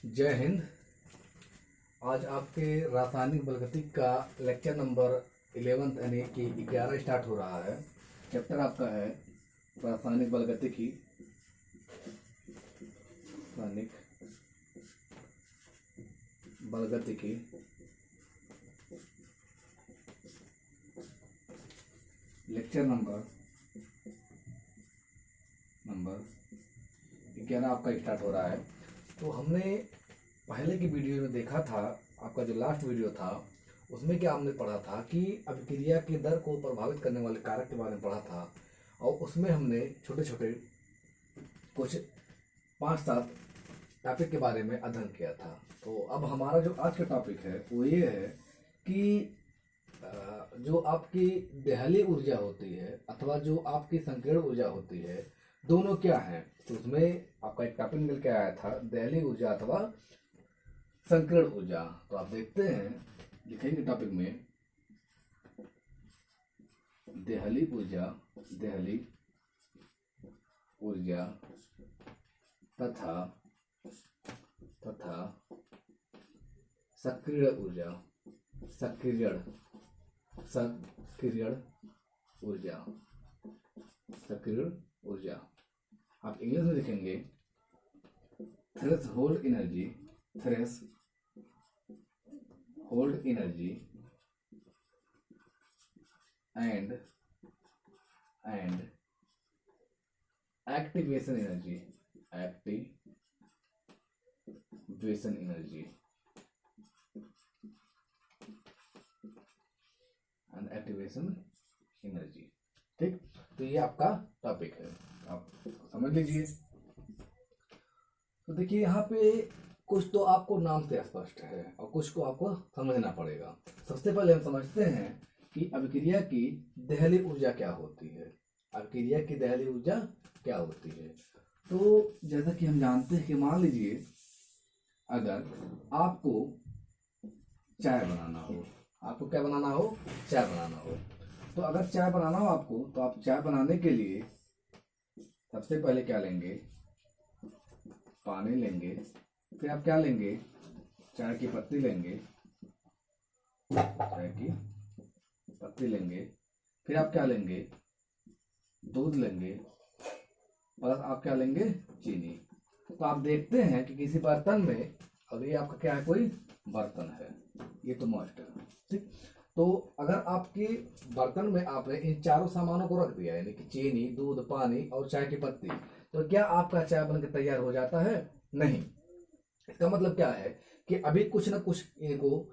जय हिंद। आज आपके रासायनिक बलगतिक का लेक्चर नंबर 11 यानी कि 11 स्टार्ट हो रहा है। चैप्टर आपका है रासायनिक बलगतिकी। रासायनिक बलगतिकी लेक्चर नंबर 11 आपका स्टार्ट हो रहा है। तो हमने पहले की वीडियो में देखा था, आपका जो लास्ट वीडियो था उसमें क्या हमने पढ़ा था कि अभिक्रिया के दर को प्रभावित करने वाले कारक के बारे में पढ़ा था, और उसमें हमने छोटे छोटे कुछ 5-7 टॉपिक के बारे में अध्ययन किया था। तो अब हमारा जो आज का टॉपिक है वो ये है कि जो आपकी देहली ऊर्जा होती है अथवा जो आपकी संकीर्ण ऊर्जा होती है, दोनों क्या है। तो उसमें आपका एक टॉपिक मिल के आया था, देहली ऊर्जा अथवा संकीर्ण ऊर्जा। तो आप देखते हैं, लिखेंगे टॉपिक में देहली ऊर्जा तथा सक्रिय ऊर्जा। सक्रिय ऊर्जा आप इंग्लिश में लिखेंगे threshold energy and activation energy and activation energy. ठीक, तो ये आपका टॉपिक है, आप समझ लीजिए। तो देखिए यहाँ पे कुछ तो आपको नाम से स्पष्ट है और कुछ को आपको समझना पड़ेगा। सबसे पहले हम समझते हैं कि अभिक्रिया की देहली ऊर्जा क्या होती है। अभिक्रिया की देहली ऊर्जा क्या होती है, तो जैसा कि हम जानते हैं कि मान लीजिए अगर आपको चाय बनाना हो, क्या बनाना हो, चाय बनाना हो। तो अगर चाय बनाना हो आपको, तो आप चाय बनाने के लिए सबसे पहले क्या लेंगे, पानी लेंगे। फिर आप क्या लेंगे, चाय की पत्ती लेंगे, फिर आप क्या लेंगे, दूध लेंगे, और आप क्या लेंगे, चीनी। तो आप देखते हैं कि किसी बर्तन में, और ये आपका क्या है, कोई बर्तन है, ये तो मस्ट है। ठीक, तो अगर आपके बर्तन में आपने इन चारों सामानों को रख दिया, यानी कि चीनी, दूध, पानी और चाय की पत्ती, तो क्या आपका चाय बनकर तैयार हो जाता है? नहीं। इसका मतलब क्या है कि अभी कुछ ना कुछ इनको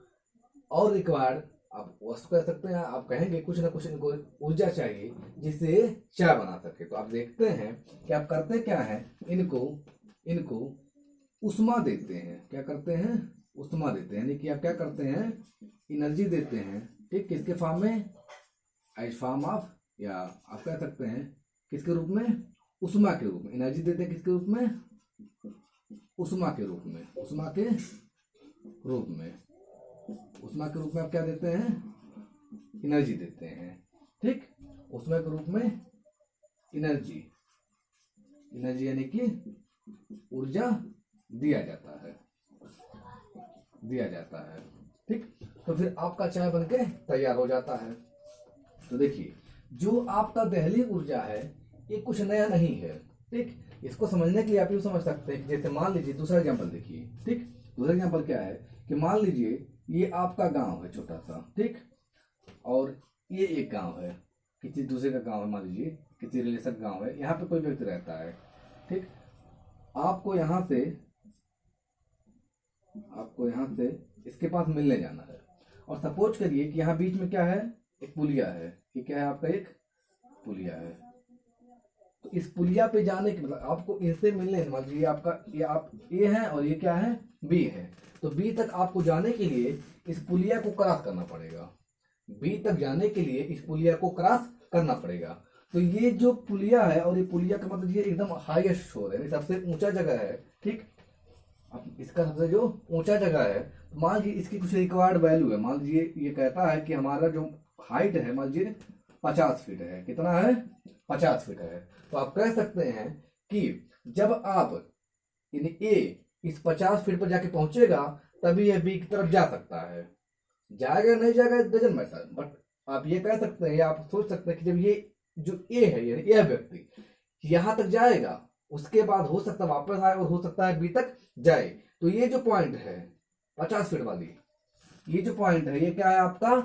और रिक्वायर्ड, आप वस्तु कह सकते हैं, आप कहेंगे कुछ ना कुछ इनको ऊर्जा चाहिए जिससे चाय बना सके। तो आप देखते हैं कि आप करते क्या है, इनको उष्मा देते हैं। क्या करते हैं? उष्मा देते हैं, यानी कि आप क्या करते हैं, एनर्जी देते हैं। ठीक, किसके फॉर्म में? एज फॉर्म ऑफ, या आप कह सकते हैं किसके रूप में? उष्मा के रूप में। एनर्जी देते हैं किसके रूप में? उष्मा के रूप में। उष्मा के रूप में आप क्या देते हैं? एनर्जी देते हैं। ठीक, उष्मा के रूप में एनर्जी यानी कि ऊर्जा दिया जाता है। ठीक, तो फिर आपका चाय बनके तैयार हो जाता है। तो देखिए, जो आपका देहली ऊर्जा है ये कुछ नया नहीं है। ठीक, इसको समझने के लिए आप यूँ समझ सकते हैं कि जैसे मान लीजिए, दूसरा एग्जांपल देखिए। ठीक, दूसरा एग्जांपल क्या है कि मान लीजिए ये आपका गांव है छोटा सा, ठीक, और ये एक गांव है, किसी दूसरे का गांव है, मान लीजिए किसी रिलेशन का गांव है, यहाँ पे कोई व्यक्ति रहता है। ठीक, आपको यहाँ से इसके पास मिलने जाना है, और सपोज करिए कि यहाँ बीच में क्या है, एक पुलिया है। ये क्या है आपका? एक पुलिया है। तो इस पुलिया पे जाने के मतलब आपको इनसे मिलने, मान लीजिए आपका ये आप ए है और ये क्या है, बी है। तो बी तक आपको जाने के लिए इस पुलिया को क्रॉस करना पड़ेगा। बी तक जाने के लिए इस पुलिया को क्रॉस करना पड़ेगा। तो ये जो पुलिया है, और ये पुलिया का मतलब ये एकदम हाईएस्ट छोर है, सबसे ऊंचा जगह है। ठीक, अब इसका सबसे जो ऊंचा जगह है, तो मान लीजिए इसकी कुछ रिक्वायर्ड वैल्यू है। मान लीजिए ये कहता है कि हमारा जो हाइट है, मान लीजिए 50 फीट है। कितना है? 50 फीट है। तो आप कह सकते हैं कि जब आप इन ए इस 50 फीट पर जाके पहुंचेगा तभी यह बी की तरफ जा सकता है। जाएगा नहीं जाएगा डजंट मैटर, बट आप ये कह सकते हैं या आप सोच सकते हैं कि जब ये जो ए है यानी यह व्यक्ति यहां तक जाएगा उसके बाद हो सकता है वापस आए और हो सकता है बी तक जाए। तो ये जो पॉइंट है 50 फीट वाली, ये जो पॉइंट है ये क्या है आपका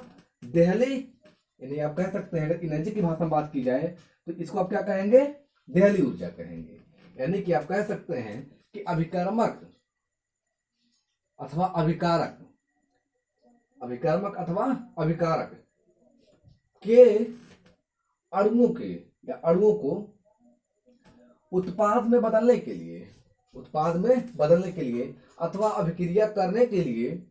देहली, यानी आप कह सकते हैं अगर एनर्जी की भाषा में बात की जाए तो इसको आप क्या कहेंगे देहली ऊर्जा कहेंगे। यानी कि आप कह सकते हैं कि अभिकर्मक अथवा अभिकारक, अभिकर्मक अथवा अभिकारक के अणुओं के या अणुओं को उत्पाद में बदलने के लिए, उत्पाद में बदलने के लिए अथवा अभिक्रिया करने के लिए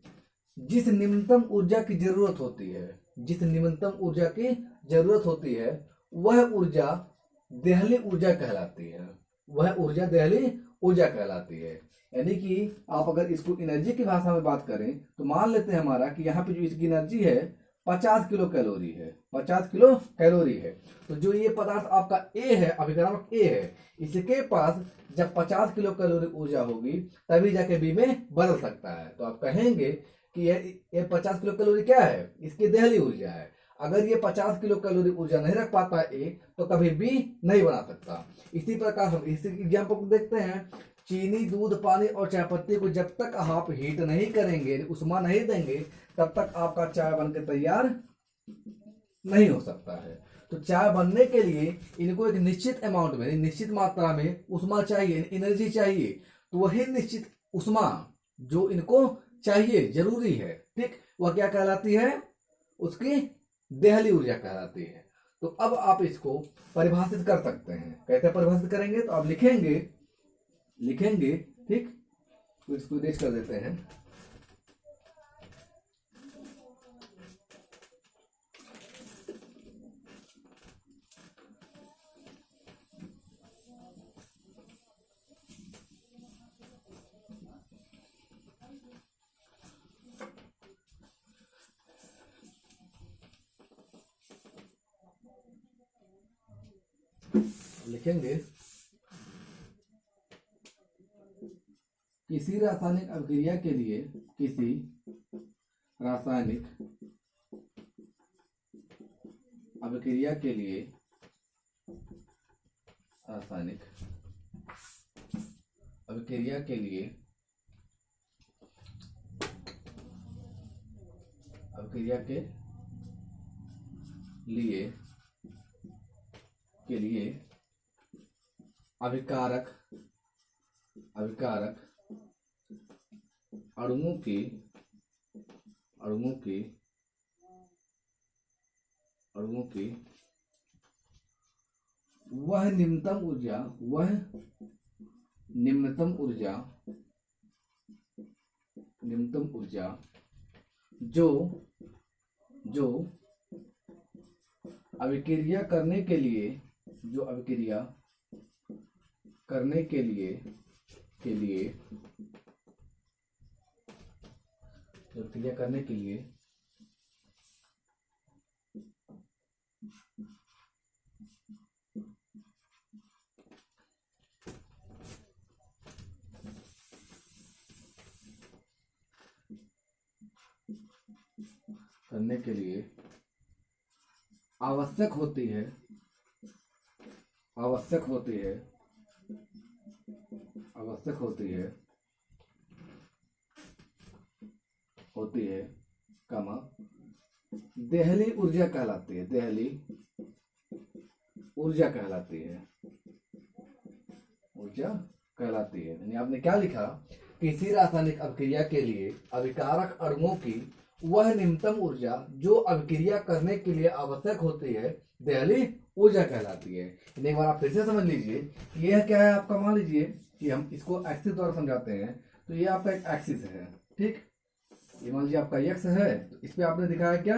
जिस निम्नतम ऊर्जा की जरूरत होती है, जिस निम्नतम ऊर्जा की जरूरत होती है वह ऊर्जा देहली ऊर्जा कहलाती है, वह ऊर्जा देहली ऊर्जा कहलाती है। यानी कि आप अगर इसको एनर्जी की भाषा में बात करें तो मान लेते हैं हमारा कि यहाँ पे जो इसकी एनर्जी है 50 किलो कैलोरी है, 50 किलो कैलोरी है। तो जो ये पदार्थ आपका ए है, अभिकर्मक ए है, इसके पास जब 50 किलो कैलोरी ऊर्जा होगी तभी जाके बी में बदल सकता है। तो आप कहेंगे कि ये 50 किलो कैलोरी क्या है, इसकी देहली ऊर्जा है। अगर ये 50 किलो कैलोरी ऊर्जा नहीं रख पाता ए तो कभी बी नहीं बना सकता। इसी प्रकार हम इसी एग्जाम्पल को देखते हैं, चीनी दूध पानी और चाय पत्ती को जब तक आप हीट नहीं करेंगे, उष्मा नहीं देंगे, तब तक आपका चाय बनकर तैयार नहीं हो सकता है। तो चाय बनने के लिए इनको एक निश्चित अमाउंट में, निश्चित मात्रा में उष्मा चाहिए, एनर्जी चाहिए। तो वही निश्चित उष्मा जो इनको चाहिए, जरूरी है, ठीक, वह क्या कहलाती है, उसकी देहली ऊर्जा कहलाती है। तो अब आप इसको परिभाषित कर सकते हैं। कैसे परिभाषित करेंगे, तो आप लिखेंगे ठीक, तो इसको इरेज कर देते हैं। लिखेंगे किसी रासायनिक अभिक्रिया के लिए, किसी रासायनिक अभिक्रिया के लिए, रासायनिक अभिक्रिया के लिए, अभिक्रिया के लिए अभिकारक अणुओं की वह निम्नतम ऊर्जा जो अभिक्रिया करने के लिए, जो अभिक्रिया करने के लिए आवश्यक होती है कमा देहली ऊर्जा कहलाती है, देहली ऊर्जा कहलाती है, यानी आपने क्या लिखा, किसी रासायनिक अभिक्रिया के लिए अभिकारक अणुओं की वह निम्नतम ऊर्जा जो अभिक्रिया करने के लिए आवश्यक होती है देहली ऊर्जा कहलाती है। एक बार आप फिर से समझ लीजिए, यह क्या है आपका, मान लीजिए कि हम इसको एक्सिस द्वारा समझाते हैं। तो ये आपका एक एक्सिस है, ठीक, ये मान लीजिए आपका एक्स है, तो इस पे आपने दिखाया क्या,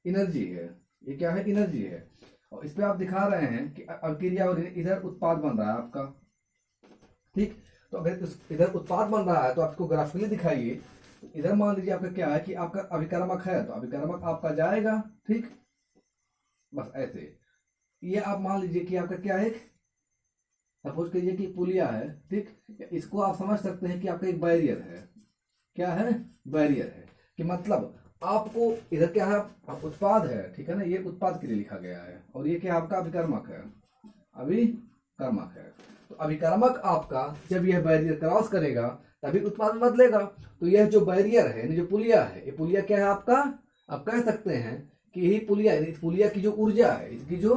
एनर्जी है, ये क्या है, एनर्जी है। और इस पे आप दिखा रहे हैं कि अभिक्रिया और इधर उत्पाद बन रहा है आपका, ठीक। तो अगर इधर उत्पाद बन रहा है तो आपको ग्राफिकली दिखाइए। इधर मान लीजिए आपका क्या है कि आपका अभिकर्मक है, तो अभिकर्मक आपका जाएगा, ठीक, बस ऐसे। ये आप मान लीजिए कि आपका क्या है, सपोज कीजिए कि पुलिया है, ठीक, इसको आप समझ सकते हैं कि आपका एक बैरियर है। क्या है? बैरियर है। कि मतलब आपको इधर क्या है, उत्पाद है, ठीक है ना, ये उत्पाद के लिए लिखा गया है, और ये क्या आपका अभिकर्मक है, अभिकर्मक है। तो अभिकर्मक आपका जब यह बैरियर क्रॉस करेगा तभी उत्पाद बदलेगा। तो यह जो बैरियर है, जो पुलिया है, ये पुलिया क्या है आपका, आप कह सकते हैं कि यही पुलिया, इस पुलिया की जो ऊर्जा है, इसकी जो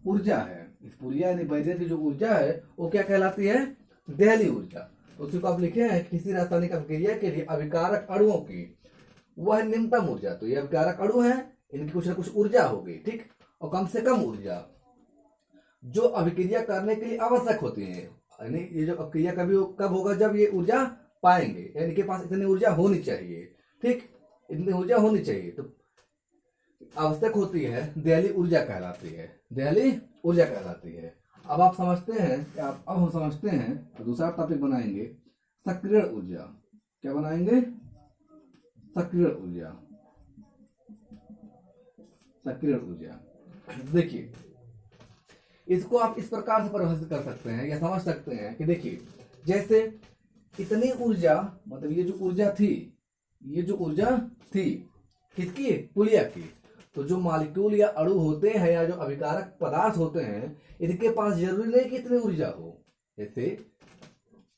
ऊर्जा है, इस पुलिया यानी बैरियर की जो ऊर्जा है वो क्या कहलाती है, देहली ऊर्जा। तो उसी को आप लिखे हैं किसी रासायनिक अभिक्रिया के लिए अभिकारक अणुओं की वह न्यूनतम ऊर्जा। तो ये अभिकारक अणु है, इनकी कुछ ना कुछ ऊर्जा होगी, ठीक, और कम से कम ऊर्जा जो अभिक्रिया करने के लिए आवश्यक होती है। यानी ये जो अभिक्रिया कब होगा, जब ये ऊर्जा पाएंगे, यानी इनके पास इतनी ऊर्जा होनी चाहिए, ठीक, इतनी ऊर्जा होनी चाहिए। तो आवश्यक होती है, देहली ऊर्जा कहलाती है, देहली ऊर्जा कहलाती है। अब आप समझते हैं कि अब हम समझते हैं तो दूसरा टॉपिक बनाएंगे सक्रिय ऊर्जा। क्या बनाएंगे? सक्रिय ऊर्जा। सक्रिय ऊर्जा देखिए, इसको आप इस प्रकार से परिभाषित कर सकते हैं या समझ सकते हैं कि देखिए, जैसे इतनी ऊर्जा, मतलब ये जो ऊर्जा थी, ये जो ऊर्जा थी किसकी? पुलिया की। तो जो मॉलिक्यूल या अणु होते हैं या जो अभिकारक पदार्थ होते हैं, इनके पास जरूरी नहीं कि इतनी ऊर्जा हो। जैसे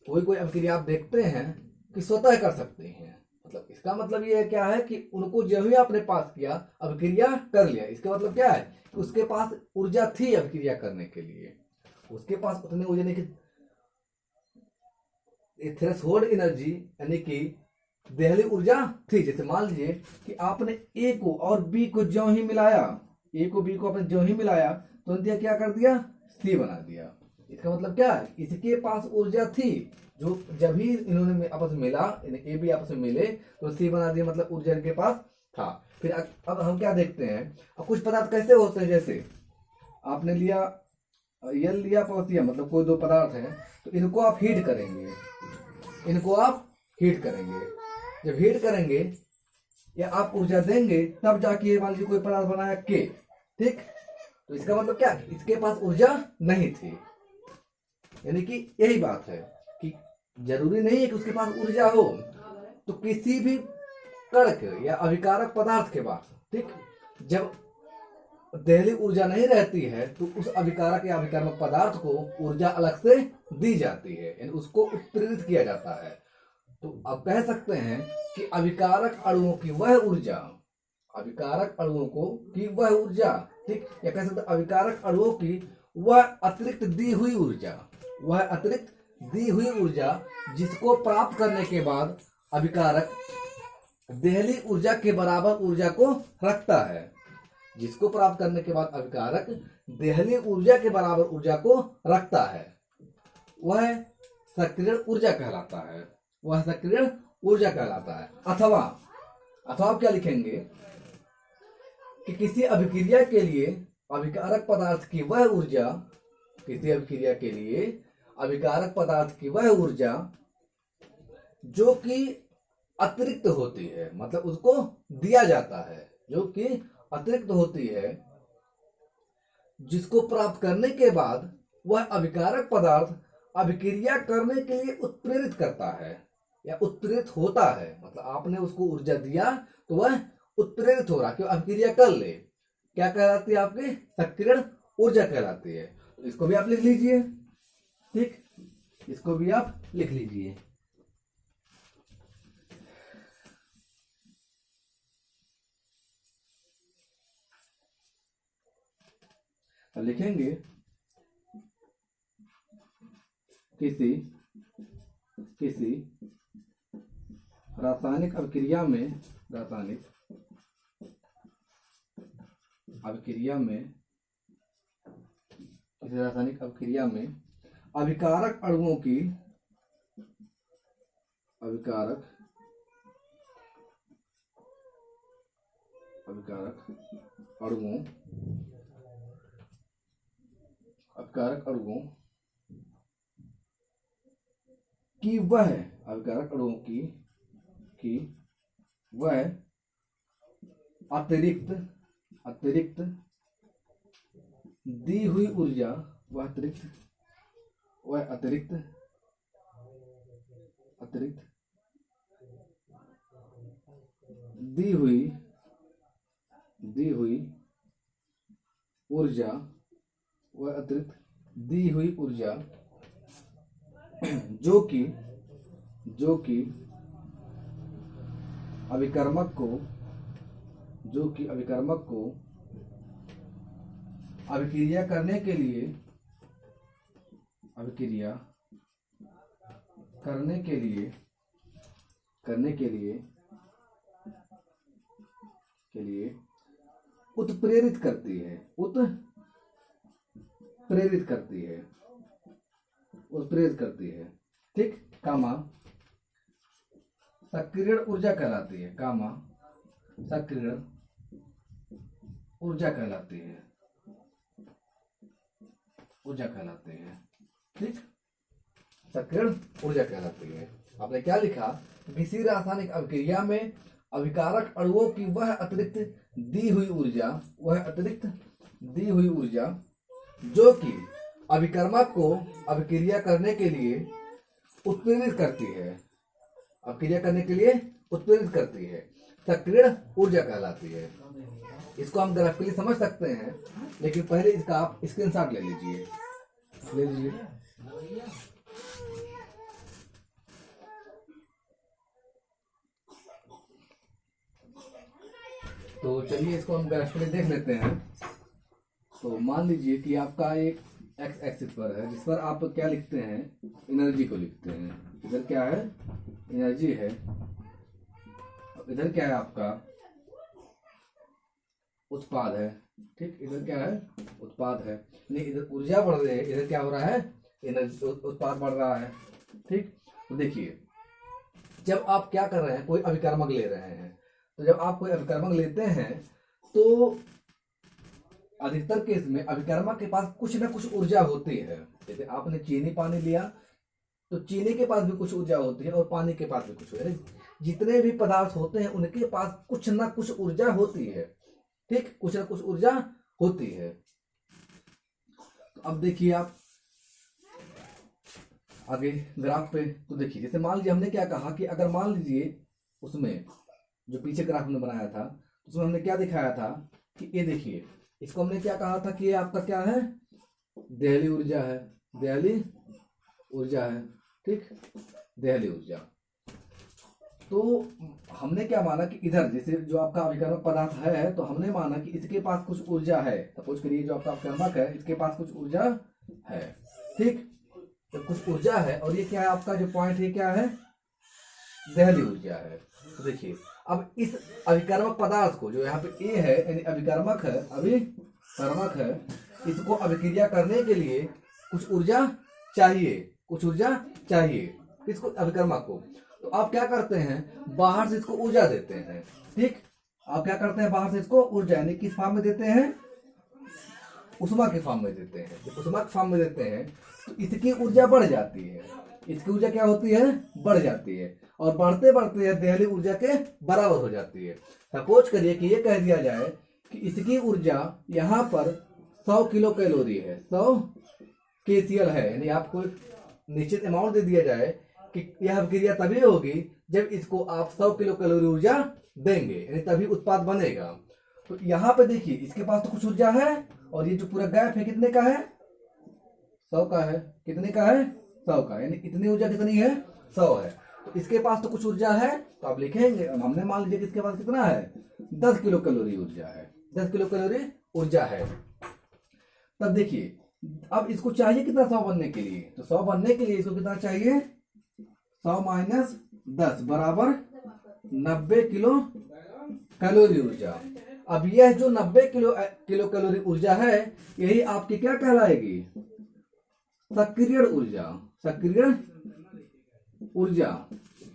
कोई अभिक्रिया आप देखते हैं कि स्वतः कर सकते हैं, मतलब इसका मतलब ये क्या है कि उनको जब ही आपने पास किया, अभिक्रिया कर लिया, इसका मतलब क्या है कि उसके पास ऊर्जा थी अभिक्रिया करने के लिए, उसके पास उतनी ऊर्जा नहीं कि थ्रेशोल्ड एनर्जी, यानी कि देहली ऊर्जा थी। जैसे मान लीजिए कि आपने ए को और बी को जो ही मिलाया, ए को बी को आपने जो ही मिलाया तो क्या कर दिया, सी बना दिया। इसका मतलब क्या है, इसके पास ऊर्जा थी, जो जब ही इन्होंने आपस में मिला, ए बी आपस में मिले तो सी बना दिया, मतलब ऊर्जा इनके पास था। फिर अब हम क्या देखते हैं, अब कुछ पदार्थ कैसे होते हैं, जैसे आपने लिया यल लिया प्लस या, मतलब कोई दो पदार्थ हैं, तो इनको आप हीट करेंगे, इनको आप हीट करेंगे। जब हीट करेंगे या आप ऊर्जा देंगे तब जाके मान लीजिए कोई पदार्थ बनाया के, ठीक, तो इसका मतलब क्या, इसके पास ऊर्जा नहीं थी। यानी कि यही बात है कि जरूरी नहीं है कि उसके पास ऊर्जा हो। तो किसी भी कण के या अभिकारक पदार्थ के पास, ठीक, जब देहली ऊर्जा नहीं रहती है तो उस अभिकारक या अभिकारक पदार्थ को ऊर्जा अलग से दी जाती है, यानी उसको उत्प्रेरित किया जाता है। तो आप कह सकते हैं कि अभिकारक अणुओं की वह ऊर्जा, अभिकारक अणुओं को की वह ऊर्जा, ठीक, या कह सकते अभिकारक अणुओं की वह अतिरिक्त दी हुई ऊर्जा, वह अतिरिक्त दी हुई ऊर्जा जिसको प्राप्त करने के बाद अभिकारक देहली ऊर्जा के बराबर ऊर्जा को रखता है, जिसको प्राप्त करने के बाद अभिकारक देहली ऊर्जा के बराबर ऊर्जा को रखता है, वह सक्रिय ऊर्जा कहलाता है, वह सक्रिय ऊर्जा कहलाता है। अथवा आप क्या लिखेंगे कि किसी अभिक्रिया के लिए अभिकारक पदार्थ की वह ऊर्जा, किसी अभिक्रिया के लिए अभिकारक पदार्थ की वह ऊर्जा जो कि अतिरिक्त होती है, मतलब उसको दिया जाता है, जो कि अतिरिक्त होती है, जिसको प्राप्त करने के बाद वह अभिकारक पदार्थ अभिक्रिया करने के लिए उत्प्रेरित करता है या उत्प्रेरित होता है। मतलब आपने उसको ऊर्जा दिया तो वह उत्प्रेरित हो रहा, क्यों, अभिक्रिया कर ले, क्या कहलाती है, आपकी सक्रिय ऊर्जा कहलाती है। तो इसको भी आप लिख लीजिए, ठीक, इसको भी आप लिख लीजिए। अब लिखेंगे किसी रासायनिक अभिक्रिया में, रासायनिक अभिक्रिया में, किसी रासायनिक अभिक्रिया में अभिकारक अणुओं की, अभिकारक अणुओं की वह, अभिकारक अणुओं की वह अतिरिक्त दी हुई ऊर्जा, वह अतिरिक्त वह अतिरिक्त अतिरिक्त दी हुई ऊर्जा, वह अतिरिक्त दी हुई ऊर्जा जो कि अभिकर्मक को अभिक्रिया करने के लिए उत्प्रेरित करती है, ठीक। कामा सक्रिय ऊर्जा कहलाती है, सक्रिय ऊर्जा कहलाती है, ठीक। सक्रिय ऊर्जा कहलाती है। आपने क्या लिखा? किसी रासायनिक अभिक्रिया में अभिकारक अणुओं की वह अतिरिक्त दी हुई ऊर्जा जो कि अभिकर्मक को अभिक्रिया करने के लिए उत्प्रेरित करती है, सक्रिय ऊर्जा कहलाती है। इसको हम ग्राफिकली समझ सकते हैं, लेकिन पहले इसका आप स्क्रीनशॉट ले लीजिए। तो चलिए इसको हम ग्राफिकली देख लेते हैं। तो मान लीजिए कि आपका एक एक्स एक्सिस पर है, जिस पर आप क्या लिखते हैं? एनर्जी को लिखते हैं। इधर क्या है? एनर्जी है। इधर क्या है? आपका उत्पाद है, ठीक। इधर क्या है? उत्पाद है। नहीं, इधर ऊर्जा बढ़ रही है, इधर क्या हो रहा है? एनर्जी, उत्पाद बढ़ रहा है, ठीक। तो देखिए, जब आप क्या कर रहे हैं, कोई अभिकर्मक ले रहे हैं, तो जब आप कोई अभिकर्मक लेते हैं तो अधिकतर केस में अभिकर्मक के पास कुछ ना कुछ ऊर्जा होती है। जैसे आपने चीनी पानी लिया तो चीनी के पास भी कुछ ऊर्जा होती है और पानी के पास भी कुछ है। जितने भी पदार्थ होते हैं उनके पास कुछ ना कुछ ऊर्जा होती है, ठीक। कुछ ना कुछ ऊर्जा होती है। तो अब देखिए आप आगे ग्राफ पे, तो देखिए जैसे मान लीजिए हमने क्या कहा कि अगर मान लीजिए उसमें जो पीछे ग्राफ में बनाया था उसमें हमने क्या दिखाया था कि ये देखिए, इसको हमने क्या कहा था कि ये आपका क्या है? देहली ऊर्जा है, ठीक। देहली ऊर्जा। तो हमने क्या माना कि इधर जैसे जो आपका अभिकर्मक पदार्थ है, तो हमने माना कि इसके पास कुछ ऊर्जा है। सपोज करिए जो आपका अभिकर्मक है इसके पास कुछ ऊर्जा है, ठीक। तो कुछ ऊर्जा है और ये क्या है? आपका जो पॉइंट है क्या है? देहली ऊर्जा है। तो देखिए, अब इस अभिकर्मक पदार्थ को, जो यहाँ पे ए है यानी अभिकर्मक है, इसको अभिक्रिया करने के लिए कुछ ऊर्जा चाहिए, इसको अभिकर्मक को। तो आप क्या करते हैं? बाहर से इसको ऊर्जा देते हैं, ठीक। आप क्या करते हैं? बाहर से इसको ऊर्जा यानी किस फॉर्म में देते हैं? उष्मा के फॉर्म में देते हैं। जब उष्मा के फॉर्म में देते हैं तो इसकी ऊर्जा बढ़ जाती है। इसकी ऊर्जा क्या होती है? बढ़ जाती है, और बढ़ते बढ़ते यह देहली ऊर्जा के बराबर हो जाती है। सपोज करिए कि ये कह दिया जाए कि इसकी ऊर्जा यहाँ पर 100 किलो कैलोरी है, 100 KCl है, यानी आपको निश्चित अमाउंट दे दिया जाए कि यह अभिक्रिया तभी होगी जब इसको आप 100 किलो कैलोरी ऊर्जा देंगे, यानी तभी उत्पाद बनेगा। तो यहाँ पे देखिए इसके पास तो कुछ ऊर्जा है, और ये जो पूरा गैप है कितने का है? 100 का है। कितने का है? 100 का, यानी इतनी ऊर्जा कितनी है? 100 है। तो इसके पास तो कुछ ऊर्जा है, तो आप लिखेंगे। हमने मान लीजिए कि इसके पास कितना है? 10 किलो कैलोरी ऊर्जा है, 10 किलो कैलोरी ऊर्जा है। तब देखिए, अब इसको चाहिए कितना 100 बनने के लिए? तो 100 बनने के लिए इसको कितना चाहिए? 100 माइनस 10 बराबर 90 किलो कैलोरी ऊर्जा। अब यह जो 90 किलो कैलोरी ऊर्जा है, यही आपकी क्या कहलाएगी? सक्रिय ऊर्जा।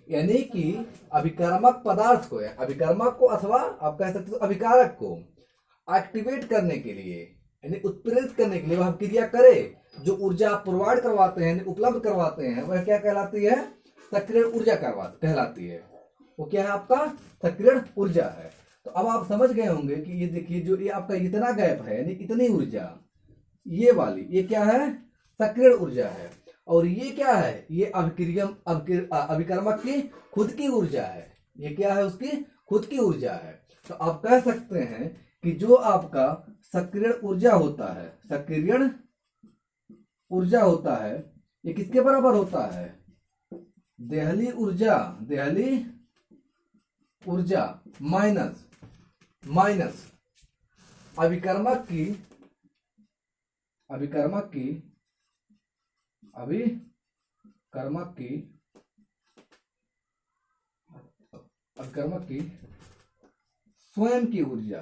यानी कि अभिकर्मक पदार्थ को, अभिकर्मक को अथवा आप कह सकते हो अभिकारक को एक्टिवेट करने के लिए, यानी उत्प्रेरित करने के लिए वह क्रिया करे, जो ऊर्जा आप प्रोवाइड करवाते हैं, उपलब्ध करवाते हैं, वह क्या कहलाती है? सक्रिय ऊर्जा कहलाती है। वो क्या है? आपका सक्रिय ऊर्जा है। तो अब आप समझ गए होंगे कि ये देखिए, जो ये आपका इतना गैप है, यानी इतनी ऊर्जा, ये वाली, ये क्या है? सक्रिय ऊर्जा है। और ये क्या है, ये अभिकर्मक की खुद की ऊर्जा है। ये क्या है, उसकी खुद की ऊर्जा है। तो आप कह सकते हैं कि जो आपका सक्रियण ऊर्जा होता है, सक्रियण ऊर्जा होता है, ये किसके बराबर होता है, देहली ऊर्जा माइनस अभिकर्मक की स्वयं की ऊर्जा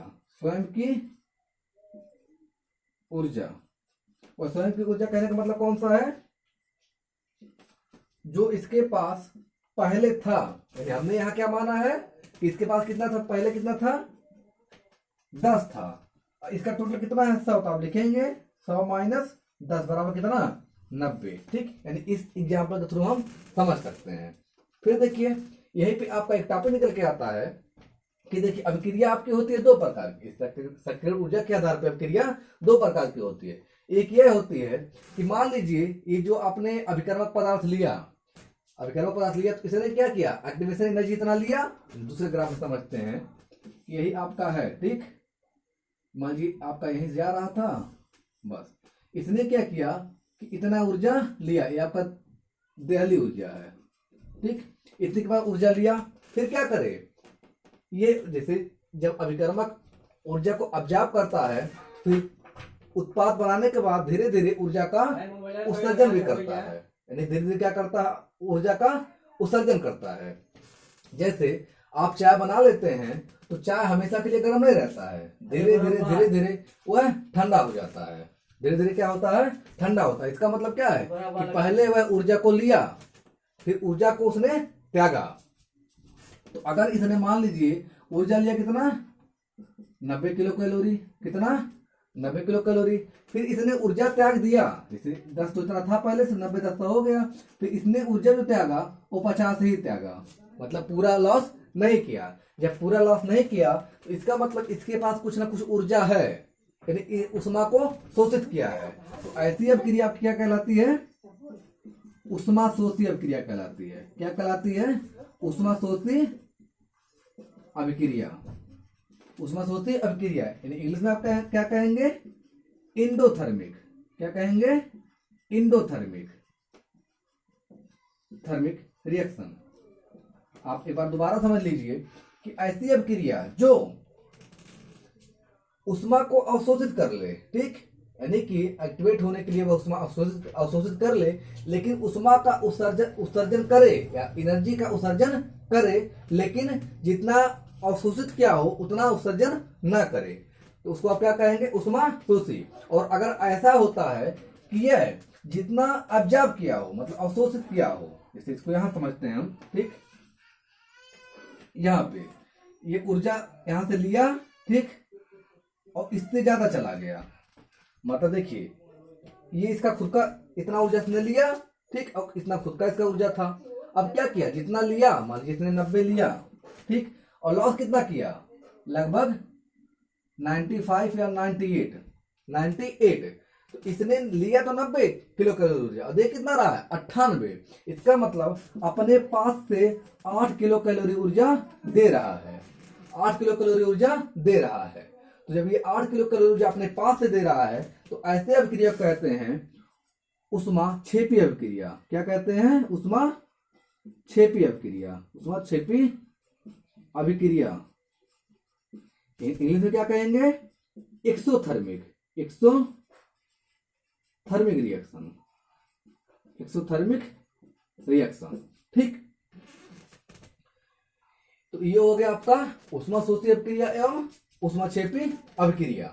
और स्वयं की ऊर्जा कहने का मतलब कौन सा है, जो इसके पास पहले था। यानी हमने यहां क्या माना है कि इसके पास कितना था, पहले कितना था, 10 था। इसका टोटल कितना है, 100। तो आप लिखेंगे 100 माइनस 10 बराबर कितना, 90। ठीक, यानी इस एग्जाम्पल के थ्रू हम समझ सकते हैं। फिर देखिए यहीं पे आपका एक टॉपिक निकल के आता है कि देखिए अभिक्रिया आपकी होती है दो प्रकार की। सक्रिय ऊर्जा के आधार पर अभिक्रिया दो प्रकार की होती है। एक यह होती है कि मान लीजिए ये जो आपने अभिकर्मक पदार्थ लिया, तो इसने क्या किया, एक्टिवेशन एनर्जी इतना लिया। दूसरे ग्राफ में समझते हैं, यही आपका है। ठीक, मान लीजिए आपका यहीं से जा रहा था, बस इसने क्या किया कि इतना ऊर्जा लिया, ये आपका देहली ऊर्जा है। ठीक, इतने के बाद ऊर्जा लिया, फिर क्या करे, ये जैसे जब अभिकर्मक ऊर्जा को ऑब्जर्व करता है, फिर उत्पाद बनाने के बाद धीरे धीरे ऊर्जा का उत्सर्जन भी करता है। यानी धीरे धीरे क्या करता है, ऊर्जा का उत्सर्जन करता है। जैसे आप चाय बना लेते हैं तो चाय हमेशा के लिए गर्म नहीं रहता है, धीरे धीरे वह ठंडा हो जाता है। धीरे धीरे क्या होता है, ठंडा होता है। इसका मतलब क्या है कि पहले वह ऊर्जा को लिया, फिर ऊर्जा को उसने त्यागा। तो अगर इसने मान लीजिए ऊर्जा लिया कितना, 90 किलो कैलोरी, कितना, 90 किलो कैलोरी। फिर इसने ऊर्जा त्याग दिया, जैसे 10 तो इतना था पहले से, 90 10 हो गया। फिर इसने ऊर्जा जो त्यागा वो 50 ही त्यागा, मतलब पूरा लॉस नहीं किया। जब पूरा लॉस नहीं किया तो इसका मतलब इसके पास कुछ ना कुछ ऊर्जा है, यानी उष्मा को शोषित किया है। तो ऐसी अभिक्रिया क्या कहलाती है, उष्मा शोषी अभिक्रिया कहलाती है। क्या कहलाती है, उष्मा शोषी अभिक्रिया। उष्मा शोषी अभिक्रिया, यानी इंग्लिश में आप क्या कहेंगे, इंडोथर्मिक। क्या कहेंगे, इंडोथर्मिक रिएक्शन। आप एक बार दोबारा समझ लीजिए कि ऐसी अभिक्रिया जो उष्मा को अवशोषित कर ले, ठीक, यानी कि एक्टिवेट होने के लिए वह उष्मा अवशोषित कर ले, लेकिन उष्मा का उत्सर्जन करे या एनर्जी का उत्सर्जन करे, लेकिन जितना अवशोषित किया हो उतना उत्सर्जन न करे, तो उसको आप क्या कहेंगे, उष्मा शोषी। और अगर ऐसा होता है कि यह जितना ऑब्जर्व किया हो, मतलब अवशोषित किया हो, जैसे इसको यहां समझते हैं हम। ठीक, यहाँ पे ये ऊर्जा यहां से लिया, ठीक, और इससे ज्यादा चला गया, मतलब देखिए ये इसका खुद का इतना ऊर्जा इसने लिया, ठीक, और इतना खुद का इसका ऊर्जा था। अब क्या किया, जितना लिया, मान लीजिए इसने 90 लिया, ठीक, और लॉस कितना किया, लगभग 95 या 98। तो इसने लिया तो 90 किलो कैलोरी ऊर्जा, और देख कितना रहा है, 98। इसका मतलब अपने पास से 8 किलो कैलोरी ऊर्जा दे रहा है, 8 किलो कैलोरी ऊर्जा दे रहा है। तो जब ये 8 किलो कैलोरी ऊर्जा अपने पास से दे रहा है, तो ऐसे अभिक्रिया कहते हैं उष्मा क्षेपी अभिक्रिया। क्या कहते हैं, उष्मा क्षेपी अभिक्रिया। उष्मा क्षेपी अभिक्रिया इंग्लिश में क्या कहेंगे, एक्सोथर्मिक रिएक्शन। ठीक, तो ये हो गया आपका उष्मा शोषी अभिक्रिया एवं उष्मा क्षेपी अभिक्रिया।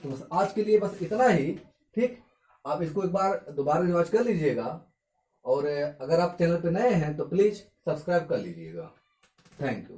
तो बस आज के लिए बस इतना ही। ठीक, आप इसको एक बार दोबारा रिवाइज कर लीजिएगा, और अगर आप चैनल पे नए हैं तो प्लीज सब्सक्राइब कर लीजिएगा। Thank you.